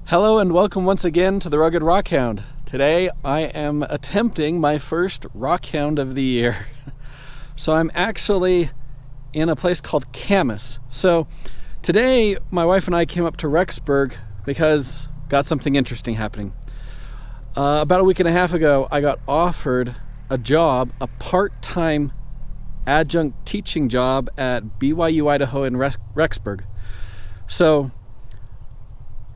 Hello and welcome once again to the Rugged Rockhound. Today I am attempting my first Rockhound of the year. So I'm actually in a place called Camas. So today my wife and I came up to Rexburg because got something interesting happening. About a week and a half ago I got offered a job, a part-time adjunct teaching job at BYU Idaho in Rexburg. So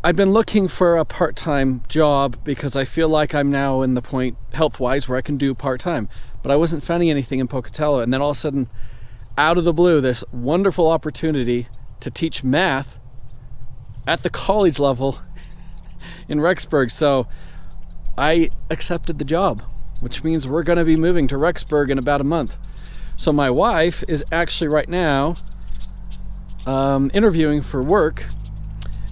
I've been looking for a part-time job because I feel like I'm now in the point health-wise where I can do part-time, but I wasn't finding anything in Pocatello. And then all of a sudden, out of the blue, this wonderful opportunity to teach math at the college level in Rexburg. So I accepted the job, which means we're going to be moving to Rexburg in about a month. So my wife is actually right now interviewing for work.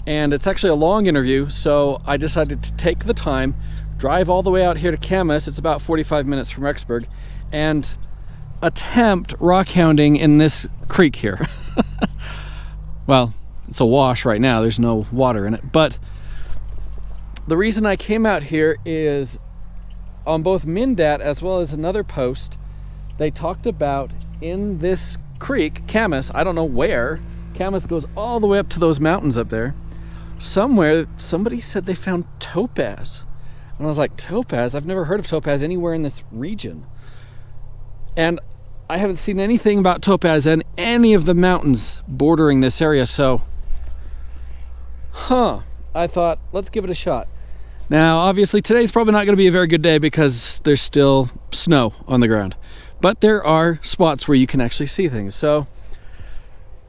And it's actually a long interview, so I decided to take the time, drive all the way out here to Camas, it's about 45 minutes from Rexburg, and attempt rockhounding in this creek here. Well, it's a wash right now, there's no water in it, but the reason I came out here is on both Mindat as well as another post, they talked about in this creek, Camas, I don't know where, Camas goes all the way up to those mountains up there. Somewhere, somebody said they found topaz. And I was like, topaz? I've never heard of topaz anywhere in this region. And I haven't seen anything about topaz in any of the mountains bordering this area, so I thought, let's give it a shot. Now, obviously, today's probably not going to be a very good day because there's still snow on the ground. But there are spots where you can actually see things, so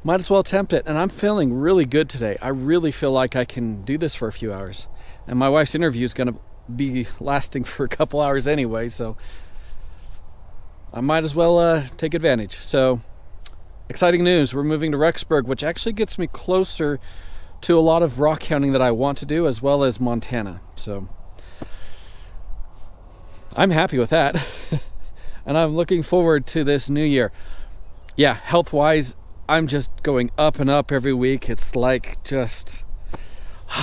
might as well attempt it. And I'm feeling really good today. I really feel like I can do this for a few hours. And my wife's interview is going to be lasting for a couple hours anyway, so I might as well take advantage. So, exciting news. We're moving to Rexburg, which actually gets me closer to a lot of rockhounding that I want to do, as well as Montana. So, I'm happy with that. And I'm looking forward to this new year. Yeah, health-wise, I'm just going up and up every week. It's like just,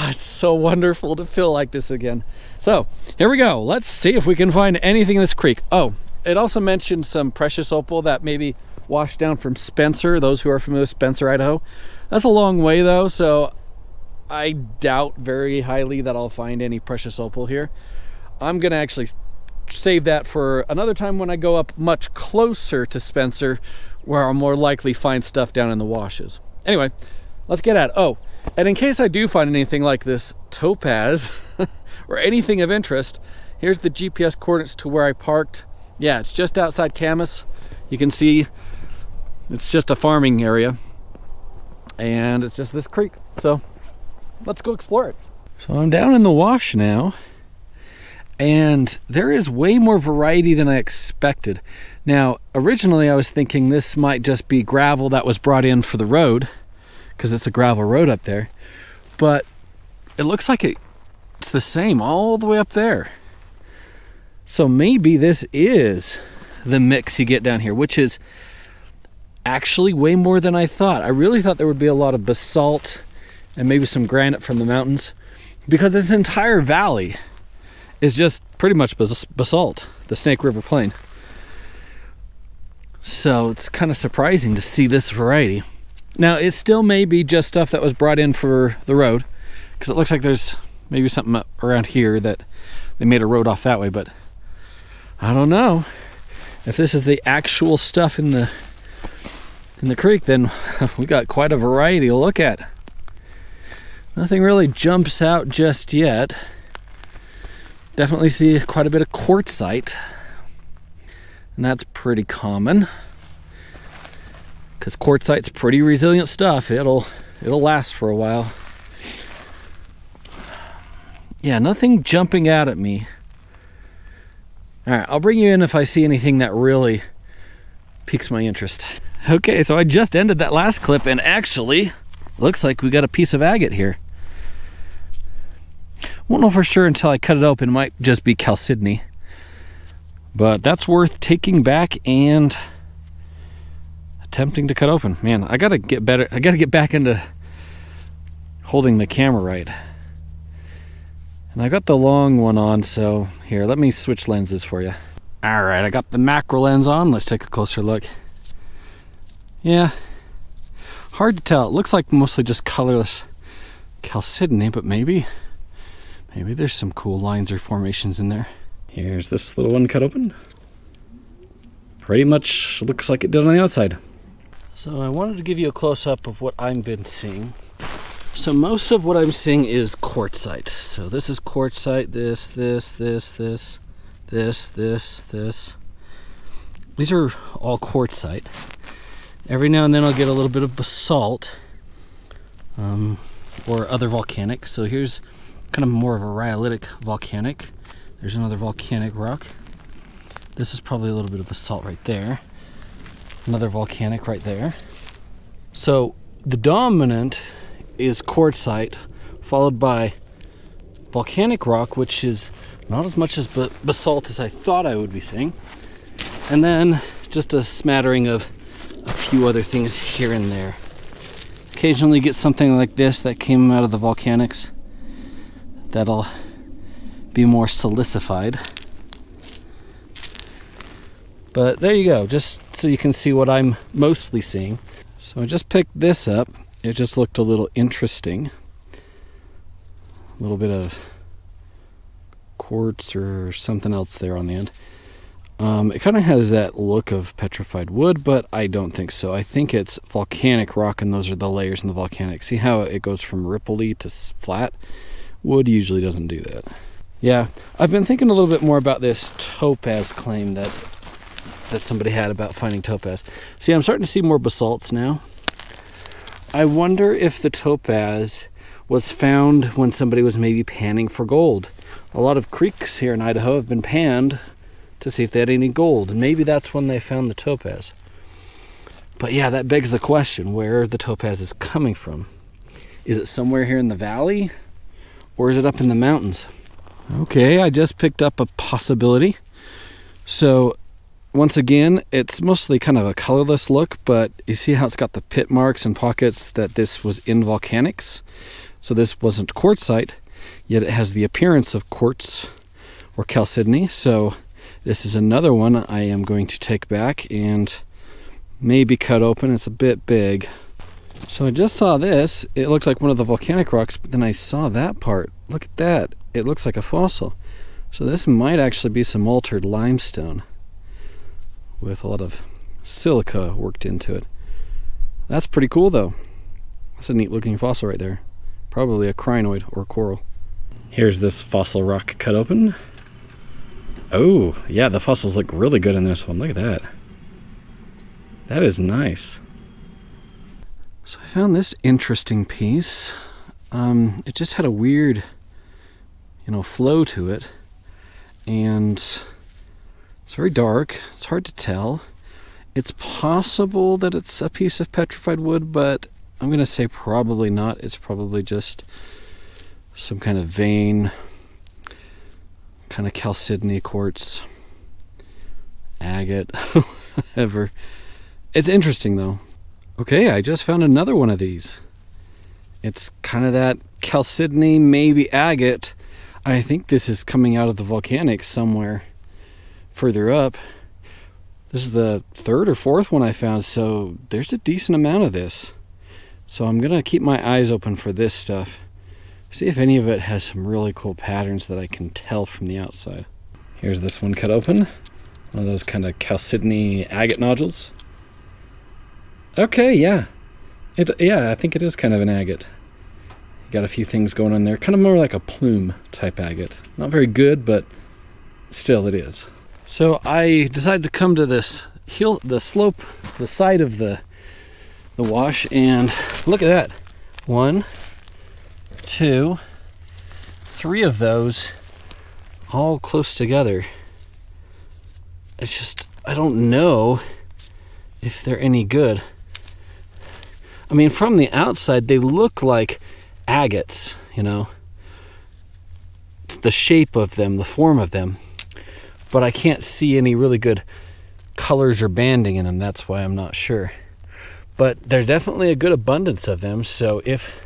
it's so wonderful to feel like this again. So here we go. Let's see if we can find anything in this creek. Oh, it also mentioned some precious opal that maybe washed down from Spencer, those who are familiar with Spencer, Idaho. That's a long way though, so I doubt very highly that I'll find any precious opal here. I'm gonna actually save that for another time when I go up much closer to Spencer, where I'll more likely find stuff down in the washes. Anyway, let's get at it. Oh, and in case I do find anything like this topaz or anything of interest, here's the GPS coordinates to where I parked. Yeah, it's just outside Camas. You can see it's just a farming area, and it's just this creek. So let's go explore it. So I'm down in the wash now, and there is way more variety than I expected. Now, originally I was thinking this might just be gravel that was brought in for the road, because it's a gravel road up there, but it looks like it's the same all the way up there. So maybe this is the mix you get down here, which is actually way more than I thought. I really thought there would be a lot of basalt and maybe some granite from the mountains, because this entire valley is just pretty much basalt, the Snake River Plain. So it's kind of surprising to see this variety. Now, it still may be just stuff that was brought in for the road, because it looks like there's maybe something around here that they made a road off that way, but I don't know. If this is the actual stuff in the creek, then we got quite a variety to look at. Nothing really jumps out just yet. Definitely see quite a bit of quartzite, and that's pretty common because quartzite's pretty resilient stuff. It'll last for a while. Yeah, nothing jumping out at me. All right, I'll bring you in if I see anything that really piques my interest. Okay, so I just ended that last clip, and actually looks like we got a piece of agate here. Won't know for sure until I cut it open. It might just be chalcedony. But that's worth taking back and attempting to cut open. Man, I gotta get better. I gotta get back into holding the camera right. And I got the long one on, so here, let me switch lenses for you. All right, I got the macro lens on. Let's take a closer look. Yeah, hard to tell. It looks like mostly just colorless chalcedony, but maybe there's some cool lines or formations in there. Here's this little one cut open. Pretty much looks like it did on the outside. So I wanted to give you a close-up of what I've been seeing. So most of what I'm seeing is quartzite. So this is quartzite, this. These are all quartzite. Every now and then I'll get a little bit of basalt or other volcanic. So here's kind of more of a rhyolitic volcanic. There's another volcanic rock. This is probably a little bit of basalt right there. Another volcanic right there. So the dominant is quartzite, followed by volcanic rock, which is not as much as basalt as I thought I would be seeing. And then just a smattering of a few other things here and there. Occasionally get something like this that came out of the volcanics. That'll be more silicified. But there you go, just so you can see what I'm mostly seeing. So I just picked this up. It just looked a little interesting. A little bit of quartz or something else there on the end. It kind of has that look of petrified wood, but I don't think so. I think it's volcanic rock, and those are the layers in the volcanic. See how it goes from ripply to flat? Wood usually doesn't do that. Yeah, I've been thinking a little bit more about this topaz claim that somebody had about finding topaz. See, I'm starting to see more basalts now. I wonder if the topaz was found when somebody was maybe panning for gold. A lot of creeks here in Idaho have been panned to see if they had any gold, and maybe that's when they found the topaz. But yeah, that begs the question, where the topaz is coming from. Is it somewhere here in the valley, or is it up in the mountains? Okay, I just picked up a possibility. So once again, it's mostly kind of a colorless look, but you see how it's got the pit marks and pockets that this was in volcanics? So this wasn't quartzite, yet it has the appearance of quartz or chalcedony. So this is another one I am going to take back and maybe cut open. It's a bit big. So I just saw this. It looks like one of the volcanic rocks, but then I saw that part. Look at that. It looks like a fossil. So this might actually be some altered limestone with a lot of silica worked into it. That's pretty cool though. That's a neat looking fossil right there. Probably a crinoid or coral. Here's this fossil rock cut open. Oh, yeah, the fossils look really good in this one. Look at that. That is nice. So I found this interesting piece. It just had a weird, flow to it. And it's very dark. It's hard to tell. It's possible that it's a piece of petrified wood, but I'm going to say probably not. It's probably just some kind of vein, kind of chalcedony quartz, agate, whatever. It's interesting though. Okay, I just found another one of these. It's kind of that chalcedony, maybe agate. I think this is coming out of the volcanic somewhere further up. This is the third or fourth one I found, so there's a decent amount of this. So I'm gonna keep my eyes open for this stuff. See if any of it has some really cool patterns that I can tell from the outside. Here's this one cut open. One of those kind of chalcedony agate nodules. Okay, yeah. I think it is kind of an agate. Got a few things going on there. Kind of more like a plume type agate. Not very good, but still it is. So I decided to come to this hill, the slope, the side of the wash, and look at that. 1, 2, 3 of those all close together. It's just, I don't know if they're any good. I mean, from the outside, they look like agates, the shape of them, the form of them. But I can't see any really good colors or banding in them. That's why I'm not sure. But there's definitely a good abundance of them. So if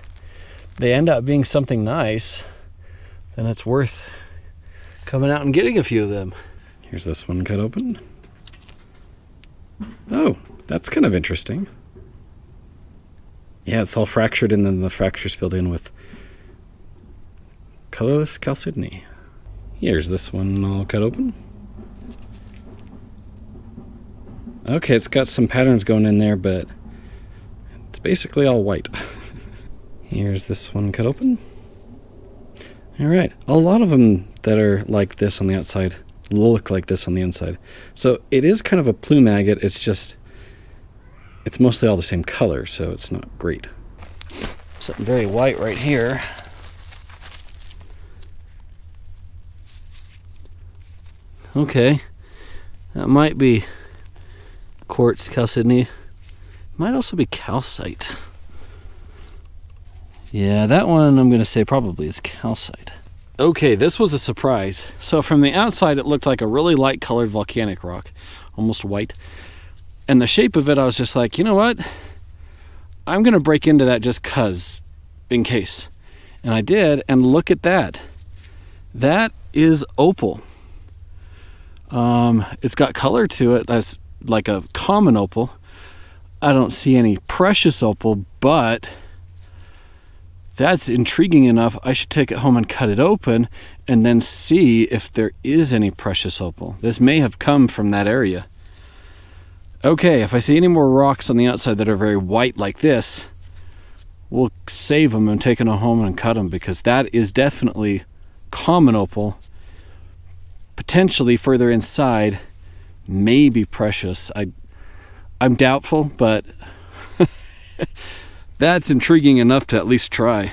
they end up being something nice, then it's worth coming out and getting a few of them. Here's this one cut open. Oh, that's kind of interesting. Yeah, it's all fractured and then the fractures filled in with colorless chalcedony. Here's this one all cut open. Okay, it's got some patterns going in there, but it's basically all white. Here's this one cut open. All right, a lot of them that are like this on the outside look like this on the inside. So it is kind of a plume agate. It's mostly all the same color, so it's not great. Something very white right here. Okay, that might be quartz chalcedony. Might also be calcite. Yeah, that one I'm going to say probably is calcite. Okay, this was a surprise. So from the outside, it looked like a really light colored volcanic rock, almost white. And the shape of it, I was just like, you know what? I'm going to break into that just 'cause, in case. And I did, and look at that. That is opal. It's got color to it. That's like a common opal. I don't see any precious opal, but that's intriguing enough. I should take it home and cut it open and then see if there is any precious opal. This may have come from that area. Okay, if I see any more rocks on the outside that are very white like this, we'll save them and take them home and cut them, because that is definitely common opal. Potentially further inside, maybe precious. I'm doubtful, but that's intriguing enough to at least try.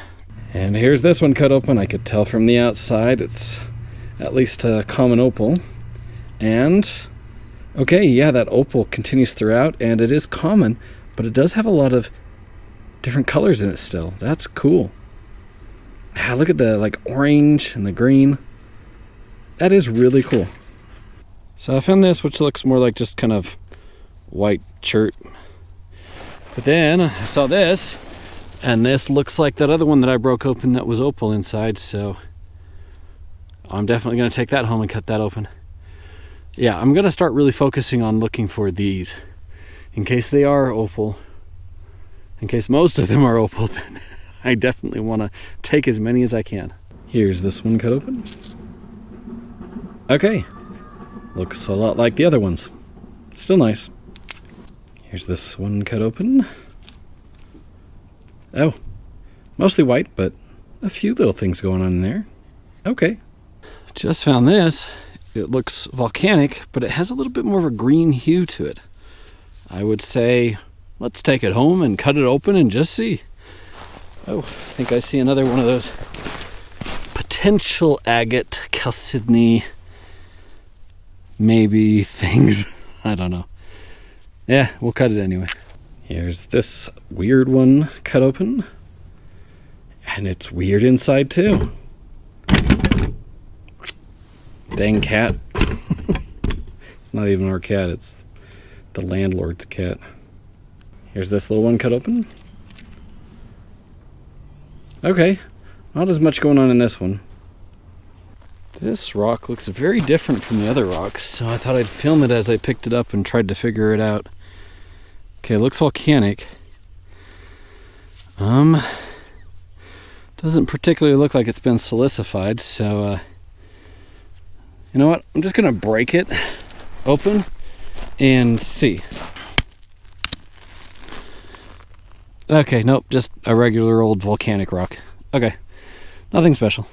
And here's this one cut open. I could tell from the outside it's at least a common opal. And okay, yeah, that opal continues throughout, and it is common, but it does have a lot of different colors in it still. That's cool. Ah, look at the like orange and the green. That is really cool. So I found this, which looks more like just kind of white chert. But then I saw this, and this looks like that other one that I broke open that was opal inside, so I'm definitely going to take that home and cut that open. Yeah, I'm going to start really focusing on looking for these. In case they are opal, in case most of them are opal, then I definitely want to take as many as I can. Here's this one cut open. Okay, looks a lot like the other ones. Still nice. Here's this one cut open. Oh, mostly white, but a few little things going on in there. Okay. Just found this. It looks volcanic, but it has a little bit more of a green hue to it. I would say, let's take it home and cut it open and just see. Oh, I think I see another one of those potential agate, chalcedony, maybe things. I don't know. Yeah, we'll cut it anyway. Here's this weird one cut open. And it's weird inside too. Dang cat. It's not even our cat, it's the landlord's cat. Here's this little one cut open. Okay, not as much going on in this one. This rock looks very different from the other rocks, so I thought I'd film it as I picked it up and tried to figure it out. Okay, it looks volcanic. Doesn't particularly look like it's been silicified, so you know what? I'm just gonna break it open and see. Okay, nope, just a regular old volcanic rock. Okay, nothing special.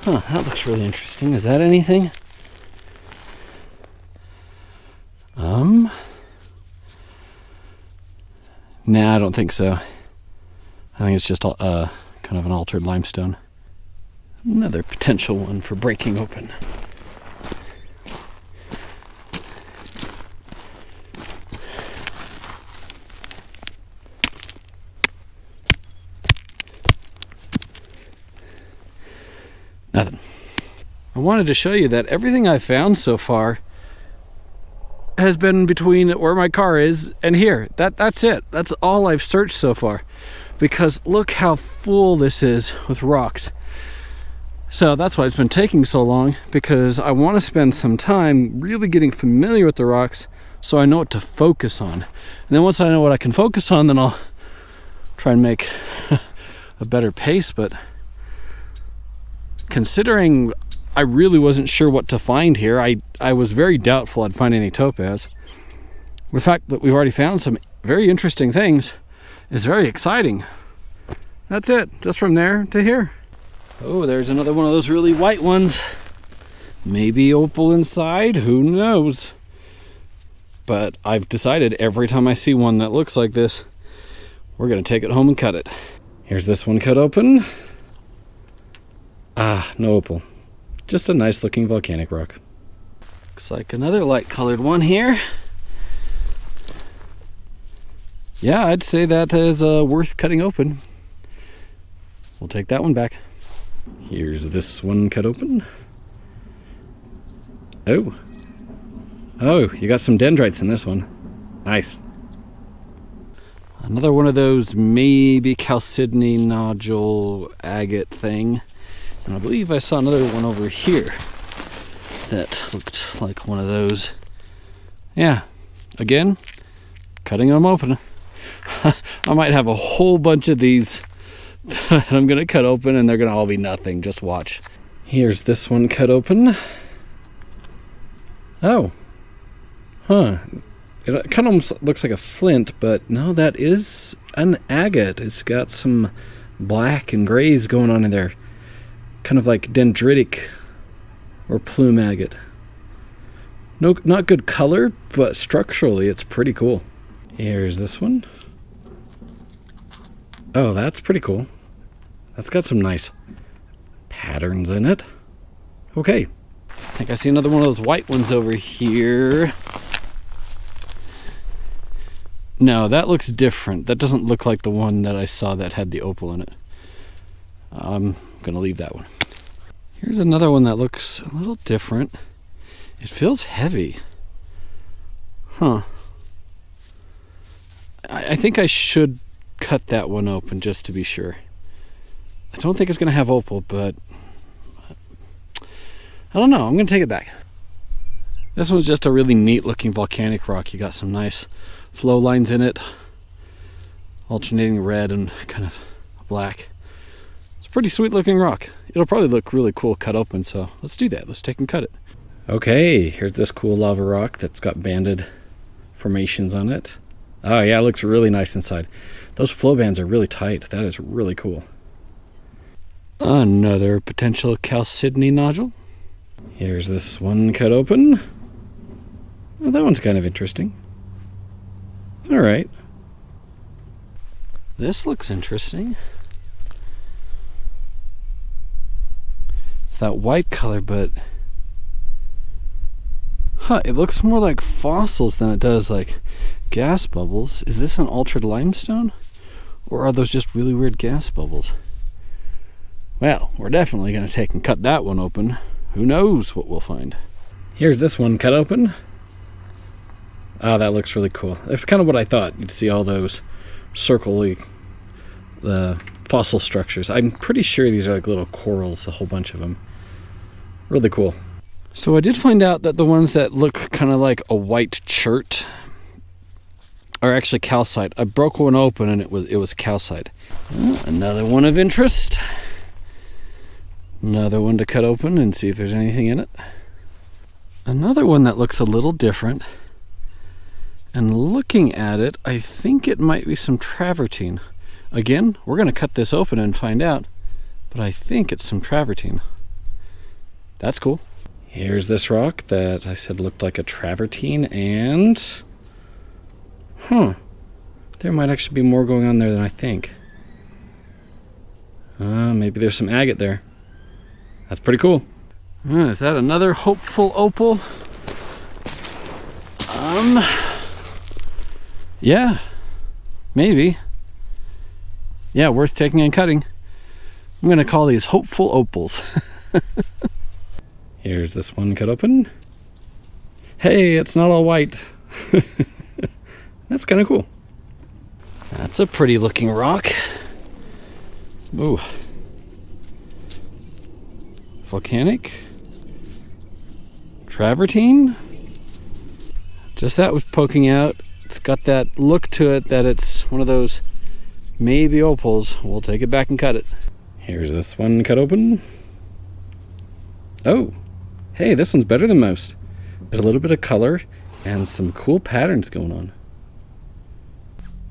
Huh, that looks really interesting. Is that anything? Nah, I don't think so. I think it's just kind of an altered limestone. Another potential one for breaking open. Nothing. I wanted to show you that everything I've found so far has been between where my car is and here. That's it. That's all I've searched so far. Because look how full this is with rocks. So that's why it's been taking so long, because I want to spend some time really getting familiar with the rocks so I know what to focus on. And then once I know what I can focus on, then I'll try and make a better pace. But considering I really wasn't sure what to find here, I was very doubtful I'd find any topaz. The fact that we've already found some very interesting things is very exciting. That's it, just from there to here. Oh, there's another one of those really white ones. Maybe opal inside, who knows? But I've decided every time I see one that looks like this, we're gonna take it home and cut it. Here's this one cut open. Ah, no opal. Just a nice looking volcanic rock. Looks like another light colored one here. Yeah, I'd say that is worth cutting open. We'll take that one back. Here's this one cut open. Oh, you got some dendrites in this one. Nice. Another one of those maybe chalcedony nodule agate thing. And I believe I saw another one over here that looked like one of those. Yeah, again, cutting them open. I might have a whole bunch of these that I'm going to cut open, and they're going to all be nothing. Just watch. Here's this one cut open. Oh. Huh. It kind of almost looks like a flint, but no, that is an agate. It's got some black and grays going on in there. Kind of like dendritic or plume agate. No, not good color, but structurally it's pretty cool. Here's this one. Oh, that's pretty cool. That's got some nice patterns in it. Okay. I think I see another one of those white ones over here. No, that looks different. That doesn't look like the one that I saw that had the opal in it. I'm gonna leave that one. Here's another one that looks a little different. It feels heavy. Huh. I think I should cut that one open just to be sure. I don't think it's going to have opal, but I don't know. I'm going to take it back. This one's just a really neat looking volcanic rock. You got some nice flow lines in it, alternating red and kind of black. It's a pretty sweet looking rock. It'll probably look really cool cut open, so let's do that. Let's take and cut it. Okay, here's this cool lava rock that's got banded formations on it. Oh yeah, it looks really nice inside. Those flow bands are really tight. That is really cool. Another potential chalcedony nodule. Here's this one cut open. Oh, that one's kind of interesting. All right. This looks interesting. It's that white color, but it looks more like fossils than it does like gas bubbles. Is this an altered limestone? Or are those just really weird gas bubbles? Well, we're definitely going to take and cut that one open. Who knows what we'll find. Here's this one cut open. Oh, that looks really cool. That's kind of what I thought. You'd see all those circly fossil structures. I'm pretty sure these are like little corals, a whole bunch of them. Really cool. So I did find out that the ones that look kind of like a white chert are actually calcite. I broke one open and it was calcite. Another one of interest. Another one to cut open and see if there's anything in it. Another one that looks a little different. And looking at it, I think it might be some travertine. Again, we're going to cut this open and find out. But I think it's some travertine. That's cool. Here's this rock that I said looked like a travertine, and there might actually be more going on there than I think. Maybe there's some agate there. That's pretty cool. Is that another hopeful opal? Yeah, maybe. Yeah, worth taking and cutting. I'm gonna call these hopeful opals. Here's this one cut open. Hey, it's not all white. That's kind of cool. That's a pretty looking rock. Ooh. volcanic, travertine. Just that was poking out. It's got that look to it that it's one of those maybe opals. We'll take it back and cut it. Here's this one cut open. Oh, hey, this one's better than most. There's a little bit of color and some cool patterns going on.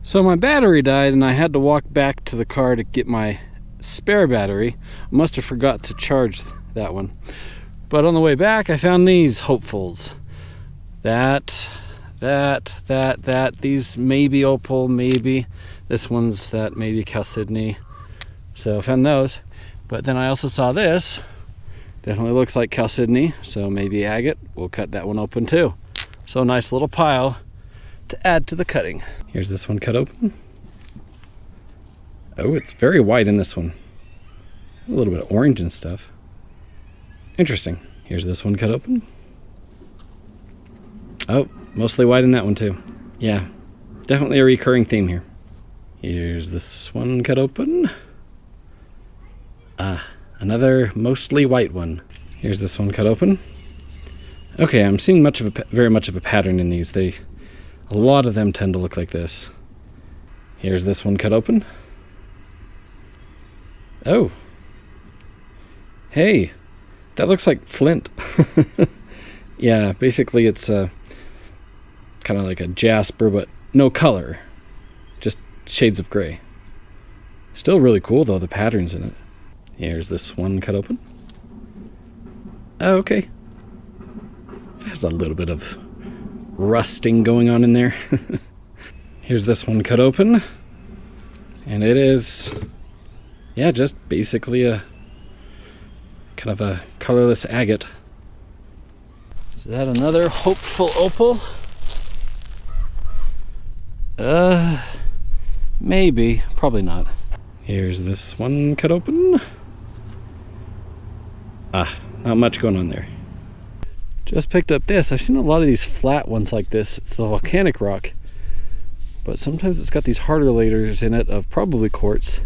So my battery died and I had to walk back to the car to get my spare battery. Must have forgot to charge that one. But on the way back I found these hopefuls. These maybe opal, maybe. This one's that maybe chalcedony. So I found those. But then I also saw this. Definitely looks like chalcedony, so maybe agate. We'll cut that one open too. So a nice little pile to add to the cutting. Here's this one cut open. Oh, it's very white in this one. There's a little bit of orange and stuff. Interesting. Here's this one cut open. Oh, mostly white in that one too. Yeah, definitely a recurring theme here. Here's this one cut open. Another mostly white one. Here's this one cut open. Okay, I'm seeing very much of a pattern in these. A lot of them tend to look like this. Here's this one cut open. Oh. Hey, that looks like flint. Yeah, basically it's kind of like a jasper, but no color. Just shades of gray. Still really cool though, the patterns in it. Here's this one cut open. Oh, okay. There's a little bit of rusting going on in there. Here's this one cut open. And it is, yeah, just basically a kind of a colorless agate. Is that another hopeful opal? Maybe. Probably not. Here's this one cut open. Not much going on there. Just picked up this. I've seen a lot of these flat ones like this. It's the volcanic rock. But sometimes it's got these harder layers in it of probably quartz.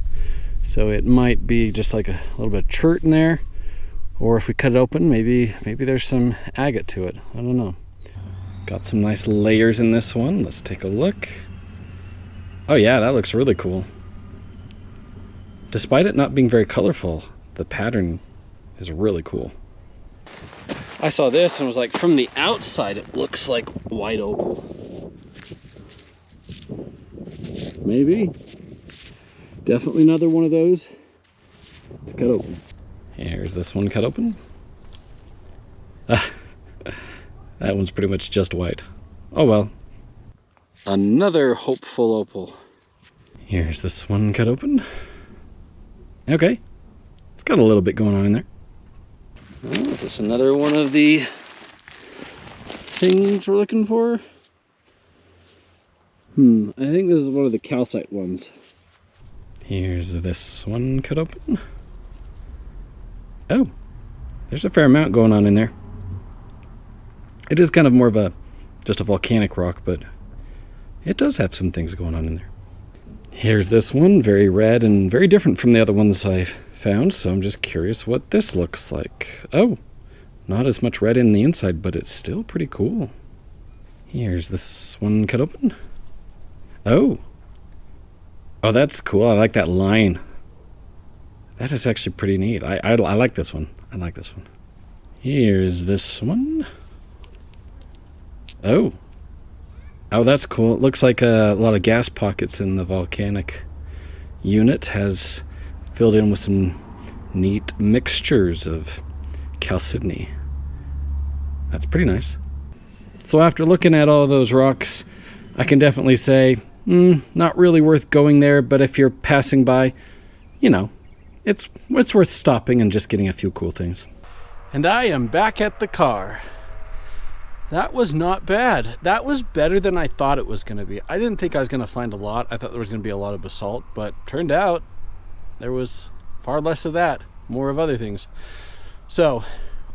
So it might be just like a little bit of chert in there. Or if we cut it open, maybe there's some agate to it. I don't know. Got some nice layers in this one. Let's take a look. Oh yeah, that looks really cool. Despite it not being very colorful, the pattern is really cool. I saw this and was like, from the outside it looks like white opal. Maybe. Definitely another one of those to cut open. Here's this one cut open. That one's pretty much just white. Oh well. Another hopeful opal. Here's this one cut open. Okay. It's got a little bit going on in there. Oh, is this another one of the things we're looking for? I think this is one of the calcite ones. Here's this one cut open. Oh, there's a fair amount going on in there. It is kind of more of just a volcanic rock, but it does have some things going on in there. Here's this one, very red and very different from the other ones I've found, so I'm just curious what this looks like. Oh, not as much red in the inside, but it's still pretty cool. Here's this one cut open. Oh, that's cool. I like that line. That is actually pretty neat. I like this one. I like this one. Here's this one. Oh, that's cool. It looks like a lot of gas pockets in the volcanic unit has filled in with some neat mixtures of chalcedony. That's pretty nice. So after looking at all those rocks, I can definitely say, not really worth going there, but if you're passing by, you know, it's worth stopping and just getting a few cool things. And I am back at the car. That was not bad. That was better than I thought it was going to be. I didn't think I was going to find a lot. I thought there was going to be a lot of basalt, but turned out there was far less of that, more of other things. So,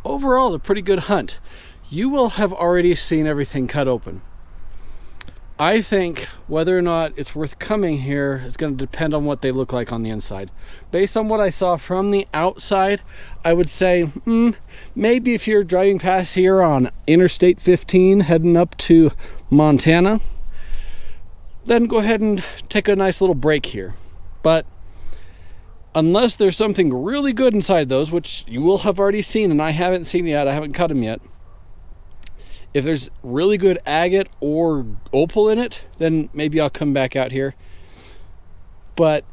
overall, a pretty good hunt. You will have already seen everything cut open. I think whether or not it's worth coming here is going to depend on what they look like on the inside. Based on what I saw from the outside, I would say maybe if you're driving past here on Interstate 15 heading up to Montana, then go ahead and take a nice little break here. But unless there's something really good inside those, which you will have already seen and I haven't seen yet, I haven't cut them yet. If there's really good agate or opal in it, then maybe I'll come back out here. But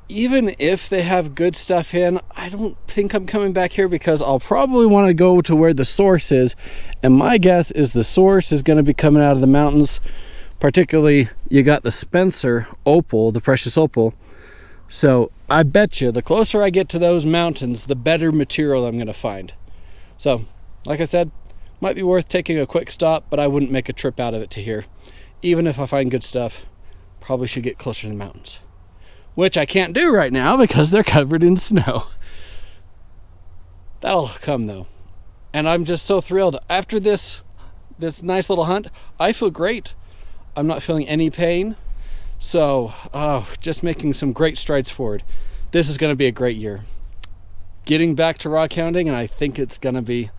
even if they have good stuff in, I don't think I'm coming back here because I'll probably want to go to where the source is. And my guess is the source is going to be coming out of the mountains. Particularly, you got the Spencer opal, the precious opal. So I bet you the closer I get to those mountains, the better material I'm going to find. So, like I said, might be worth taking a quick stop, but I wouldn't make a trip out of it to here. Even if I find good stuff, probably should get closer to the mountains. Which I can't do right now because they're covered in snow. That'll come though. And I'm just so thrilled. After this nice little hunt, I feel great. I'm not feeling any pain. So, just making some great strides forward. This is going to be a great year. Getting back to rockhounding, and I think it's going to be...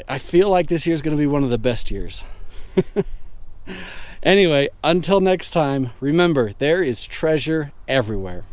I feel like this year is going to be one of the best years. Anyway, until next time, remember, there is treasure everywhere.